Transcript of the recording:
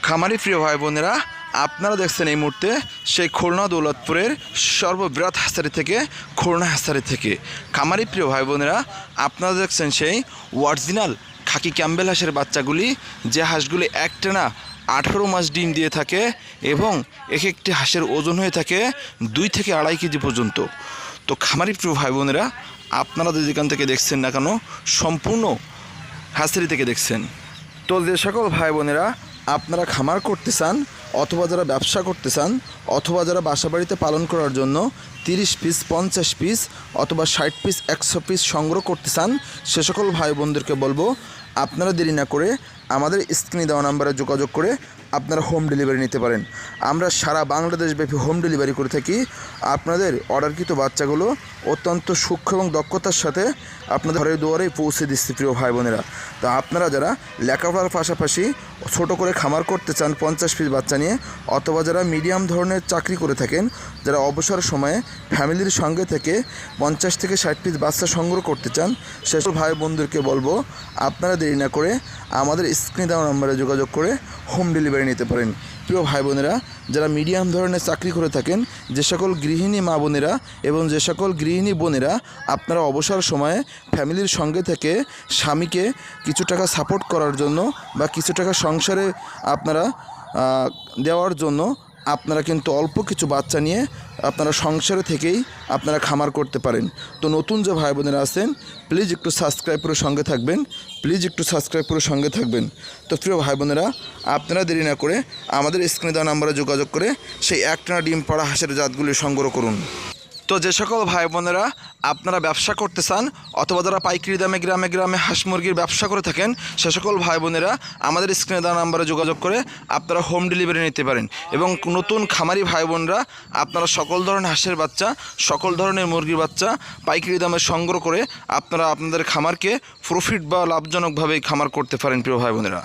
খামারি প্রিয় ভাই বোনেরা, আপনারা দেখছেন এই মুহূর্তে সেই খুলনা দৌলতপুরের সর্ববৃহৎ হাসারি থেকে খুলনা হাসারি থেকে খামারি প্রিয় ভাই বোনেরা, আপনারা দেখছেন সেই অরিজিনাল খাকি ক্যাম্বেল হাঁসের বাচ্চাগুলি, যে হাঁসগুলি একটানা 18 মাস ডিম দিয়ে থাকে এবং এক একটি হাঁসের ওজন হয়ে থাকে 2 থেকে 2.5 কেজি পর্যন্ত। তো খামারি প্রিয় ভাই বোনেরা, আপনারা যেখান থেকে দেখছেন না কেন, সম্পূর্ণ হাঁসারি থেকে দেখছেন। তো যে সকল ভাই বোনেরা আপনারা খামার করতে চান, অথবা যারা ব্যবসা করতে চান, অথবা যারা বাসা বাড়িতে পালন করার জন্য 30 পিস 50 পিস অথবা 60 পিস 100 পিস সংগ্রহ করতে চান, সে সকল ভাই বোনদেরকে বলবো আপনারা দেরি না করে আমাদের স্ক্রিনে দেওয়া নাম্বারে যোগাযোগ করে আপনারা হোম ডেলিভারি নিতে পারেন। আমরা সারা বাংলাদেশব্যাপী হোম ডেলিভারি করে থাকি। আপনাদের অর্ডারকৃত বাচ্চাগুলো অত্যন্ত সূক্ষ্ম এবং দক্ষতার সাথে আপনাদের ঘরের দুয়ারেই পৌঁছে দিচ্ছি প্রিয় ভাই বোনেরা। তো আপনারা যারা লেখাপড়ার পাশাপাশি ছোট করে খামার করতে চান 50 পিস বাচ্চা নিয়ে, অথবা যারা মিডিয়াম ধরনের চাকরি করে থাকেন, যারা অবসর সময়ে ফ্যামিলির সঙ্গে থেকে 50 থেকে 60 পিস বাচ্চা সংগ্রহ করতে চান, সেসব ভাই বোনদেরকে বলবো আপনারা দেরি না করে আমাদের স্ক্রিনে দেওয়া নম্বরে যোগাযোগ করে হোম ডেলিভারি নিতে পারেন। প্রিয় ভাই বোনেরা, যারা মিডিয়াম ধরনের চাকরি করে থাকেন, যে সকল গৃহিণী মা বোনেরা এবং যে সকল গৃহিণী বোনেরা আপনারা অবসর সময়ে ফ্যামিলির সঙ্গে থেকে স্বামীকে কিছু টাকা সাপোর্ট করার জন্য বা কিছু টাকা সংসারে আপনারা দেওয়ার জন্য আপনারা কিন্তু অল্প কিছু বাচ্চা নিয়ে আপনারা সংসারে থেকেই আপনারা খামার করতে পারেন। তো নতুন যে ভাই বোনেরা আছেন, প্লিজ একটু সাবস্ক্রাইব করে সঙ্গে থাকবেন, তো প্রিয় ভাই বোনেরা, আপনারা দেরি না করে আমাদের স্ক্রিনে দেওয়া নাম্বারে যোগাযোগ করে সেই একটানা ডিম পাড়া হাঁসের জাতগুলি সংগ্রহ করুন। তো যে সকল ভাই বোনেরা আপনারা ব্যবসা করতে চান, অথবা যারা পাইকারি দামে গ্রামে গ্রামে হাঁস মুরগির ব্যবসা করে থাকেন, সে সকল ভাই বোনেরা আমাদের স্ক্রিনে দেওয়া নাম্বারে যোগাযোগ করে আপনারা হোম ডেলিভারি নিতে পারেন। এবং নতুন খামারি ভাই বোনরা আপনারা সকল ধরনের হাঁসের বাচ্চা, সকল ধরনের মুরগির বাচ্চা পাইকারি দামে সংগ্রহ করে আপনারা আপনাদের খামারকে প্রফিট বা লাভজনকভাবে খামার করতে পারেন প্রিয় ভাই বোনেরা।